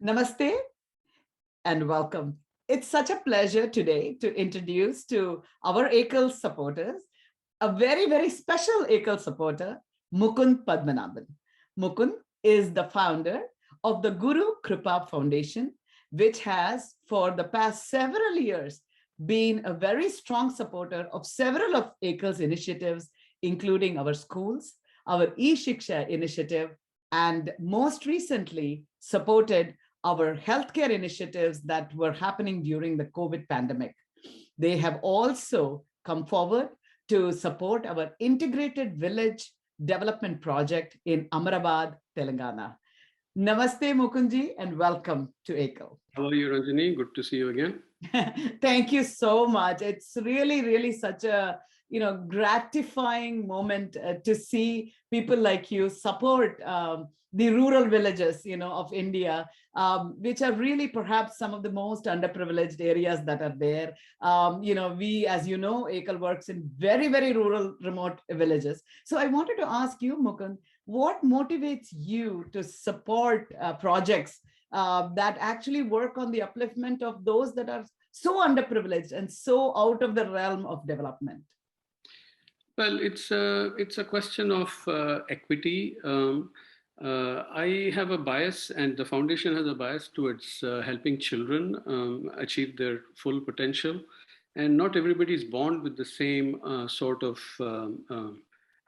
Namaste and welcome. It's such a pleasure today to introduce to our Ekal supporters, a very, very special Ekal supporter, Mukund Padmanabhan. Mukund is the founder of the Guru Krupa Foundation, which has for the past several years been a very strong supporter of several of Ekal's initiatives, including our schools, our e-Shiksha initiative, and most recently supported our healthcare initiatives that were happening during the COVID pandemic. They have also come forward to support our integrated village development project in Amrabad, Telangana. Namaste, Mukundji, and welcome to Ekal. How are you, Ranjani? Good to see you again. Thank you so much. It's really, really such a gratifying moment to see people like you support the rural villages, of India, which are really perhaps some of the most underprivileged areas that are there. We, as you know, Ekal works in very, very rural, remote villages. So I wanted to ask you, Mukund, what motivates you to support projects that actually work on the upliftment of those that are so underprivileged and so out of the realm of development? Well, it's a question of equity. I have a bias, and the foundation has a bias towards helping children achieve their full potential. And not everybody is born with the same sort of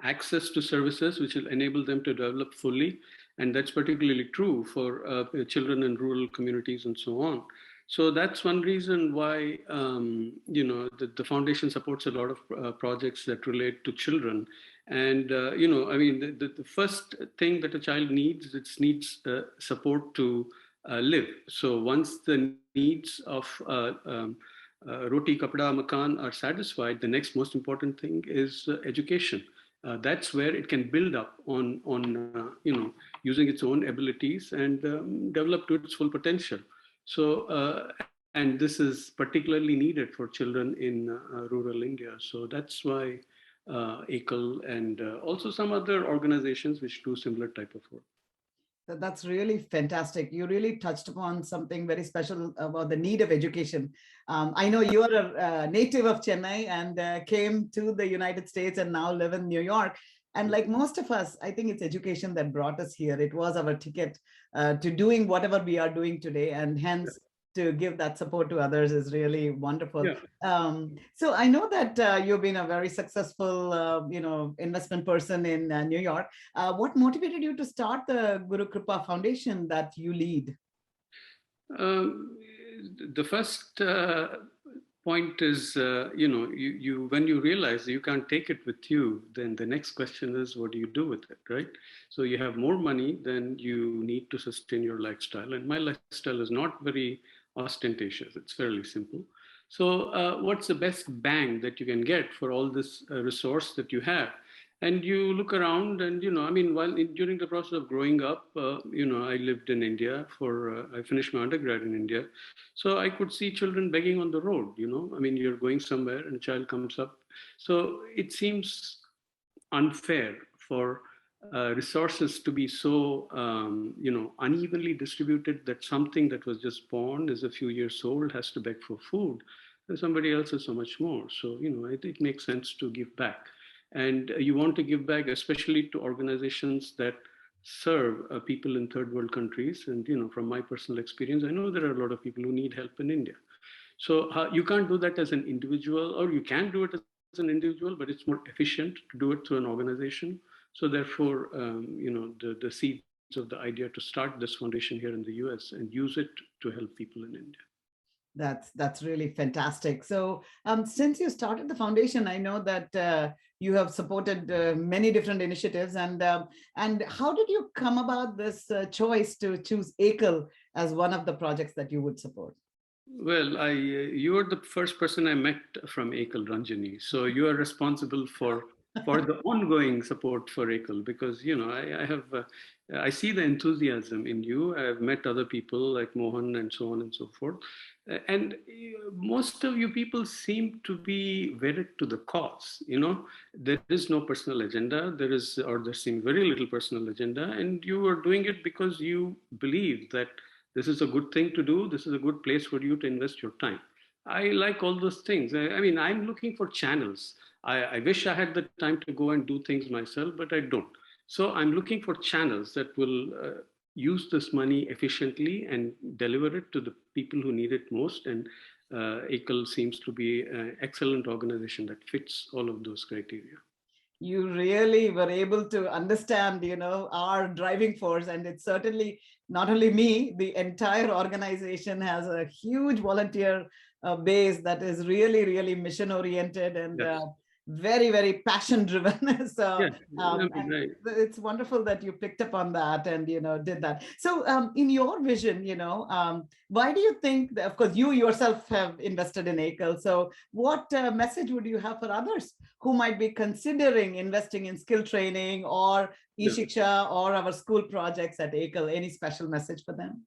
access to services which will enable them to develop fully. And that's particularly true for children in rural communities and so on. So that's one reason why, the foundation supports a lot of projects that relate to children. And, the first thing that a child needs, it needs support to live. So once the needs of roti, kapda, makan are satisfied, the next most important thing is education. That's where it can build up on using its own abilities and develop to its full potential. So, and this is particularly needed for children in rural India. So that's why Ekal and also some other organizations which do similar type of work. That's really fantastic. You really touched upon something very special about the need of education. I know you are a native of Chennai and came to the United States and now live in New York. And like most of us, I think it's education that brought us here. It was our ticket to doing whatever we are doing today. And hence, to give that support to others is really wonderful. Yeah. So I know that you've been a very successful, investment person in New York. What motivated you to start the Guru Krupa Foundation that you lead? The first point is, you when you realize you can't take it with you, then the next question is, what do you do with it, right? So you have more money than you need to sustain your lifestyle. And my lifestyle is not very ostentatious. It's fairly simple. So what's the best bang that you can get for all this resource that you have? And you look around and, during the process of growing up, I lived in India I finished my undergrad in India. So I could see children begging on the road, you're going somewhere and a child comes up. So it seems unfair for resources to be so, unevenly distributed that something that was just born, is a few years old, has to beg for food, and somebody else is so much more. So, it makes sense to give back. And you want to give back, especially to organizations that serve people in third world countries. And, from my personal experience, I know there are a lot of people who need help in India. So you can't do that as an individual, or you can do it as an individual, but it's more efficient to do it through an organization. So therefore, the seeds of the idea to start this foundation here in the US and use it to help people in India. That's really fantastic. So since you started the foundation, I know that you have supported many different initiatives. And how did you come about this choice to choose Ekal as one of the projects that you would support? Well, you are the first person I met from Ekal, Ranjani. So you are responsible for the ongoing support for Ekal, because I see the enthusiasm in you. I've met other people like Mohan and so on and so forth. And most of you people seem to be wedded to the cause. There is no personal agenda. There seems very little personal agenda, and you are doing it because you believe that This is a good thing to do. This is a good place for you to invest your time. I like all those things. I mean, I'm looking for channels. I wish I had the time to go and do things myself, but I don't. So I'm looking for channels that will use this money efficiently and deliver it to the people who need it most. And Ekal seems to be an excellent organization that fits all of those criteria. You really were able to understand, our driving force. And it's certainly not only me, the entire organization has a huge volunteer base that is really, really mission oriented and Yes. very, very passion driven. So Yes. I mean, right. it's wonderful that you picked up on that and, did that. So in your vision, why do you think that, of course, you yourself have invested in Ekal. So what message would you have for others who might be considering investing in skill training or Yeah. e-shiksha or our school projects at Ekal? Any special message for them?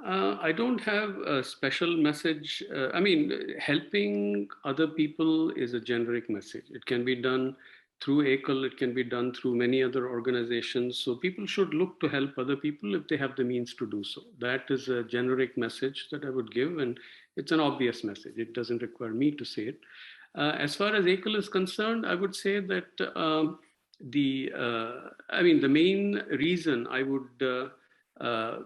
I don't have a special message. I mean, helping other people is a generic message. It can be done through Ekal, it can be done through many other organizations. So people should look to help other people if they have the means to do so. That is a generic message that I would give, and it's an obvious message. It doesn't require me to say it. As far as Ekal is concerned, I would say that I mean, the main reason I would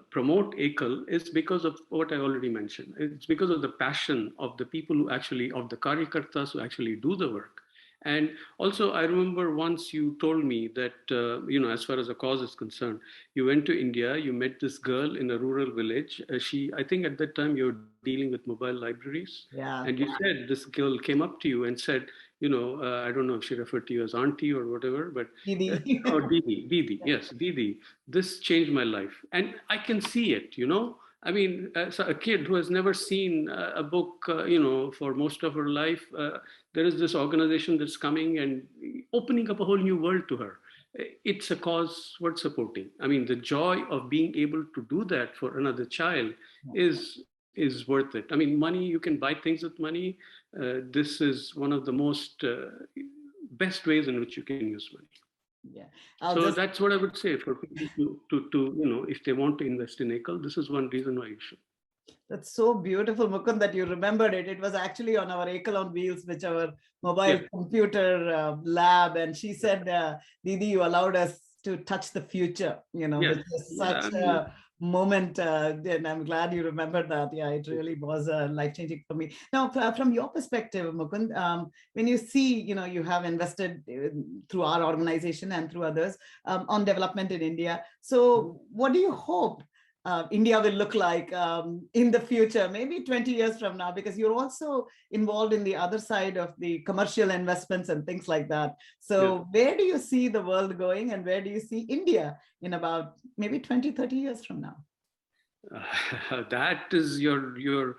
promote Ekal is because of what I already mentioned. It's because of the passion of the people who actually, of the Karyakartas who actually do the work. And also, I remember once you told me that, as far as the cause is concerned, you went to India, you met this girl in a rural village. I think at that time you were dealing with mobile libraries. And Yeah. you said this girl came up to you and said, I don't know if she referred to you as auntie or whatever, but, Didi. or Didi, yes, Didi, this changed my life. And I can see it. I mean, as a kid who has never seen a book, for most of her life, there is this organization that's coming and opening up a whole new world to her. It's a cause worth supporting. I mean, the joy of being able to do that for another child is worth it. I mean, money, you can buy things with money. This is one of the most best ways in which you can use money. Yeah. I'll So just that's what I would say for people to if they want to invest in Ekal, this is one reason why you should. That's so beautiful, Mukund, that you remembered it. It was actually on our Echelon wheels, which our Yeah. mobile computer lab. And she said, Didi, you allowed us to touch the future, Yes. which is Yeah. such a moment. And I'm glad you remembered that. Yeah, it really was life-changing for me. Now, from your perspective, Mukund, when you see, you have invested through our organization and through others on development in India. So what do you hope India will look like in the future, maybe 20 years from now, because you're also involved in the other side of the commercial investments and things like that. So Yeah. where do you see the world going and where do you see India in about maybe 20, 30 years from now? That is your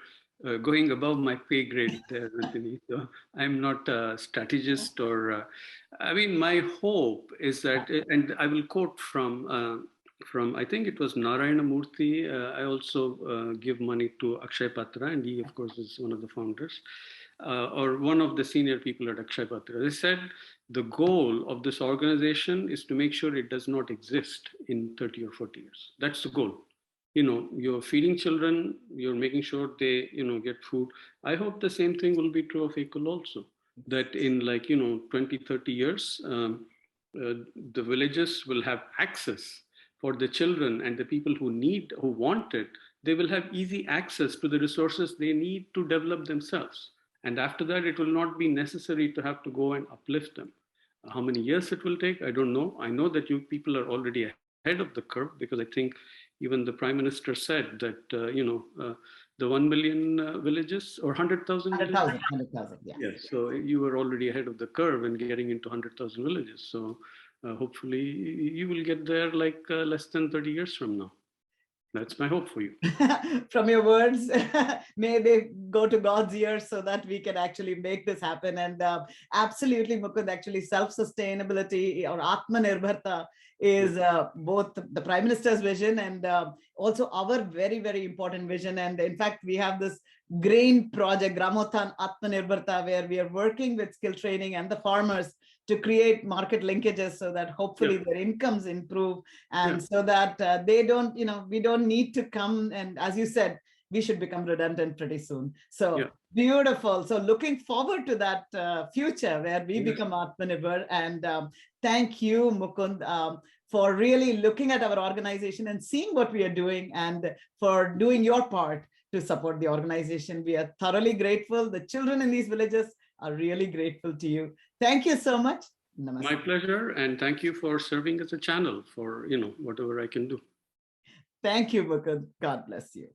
going above my pay grade there, Rajini. So I'm not a strategist or. I mean, my hope is that, and I will quote from I think it was Narayana Murthy. I also give money to Akshay Patra, and he, of course, is one of the founders. Or one of the senior people at Akshay Patra. They said the goal of this organization is to make sure it does not exist in 30 or 40 years. That's the goal. You're feeding children, you're making sure they get food. I hope the same thing will be true of Ekal also, that in 20, 30 years, the villages will have access for the children, and the people who want it, they will have easy access to the resources they need to develop themselves. And after that, it will not be necessary to have to go and uplift them. How many years it will take, I don't know. I know that you people are already ahead of the curve, because I think even the Prime Minister said that, the 1 million villages or 100,000 villages. 100,000, yeah. Yes, so you were already ahead of the curve and getting into 100,000 villages. So hopefully you will get there less than 30 years from now. That's my hope for you. From your words, may they go to God's ears so that we can actually make this happen. And absolutely, Mukund, actually self-sustainability or Atmanirbharta is both the Prime Minister's vision and also our very, very important vision. And in fact, we have this grain project, Gramothan Atmanirbharta, where we are working with skill training and the farmers to create market linkages so that hopefully their incomes improve, and so that they don't, we don't need to come, and as you said, we should become redundant pretty soon. So beautiful. So looking forward to that future where we become Atmanirbhar. And thank you, Mukund, for really looking at our organization and seeing what we are doing, and for doing your part to support the organization. We are thoroughly grateful. The children in these villages are really grateful to you. Thank you so much. Namaste. My pleasure, and thank you for serving as a channel for whatever I can do. Thank you, Mukund. God bless you.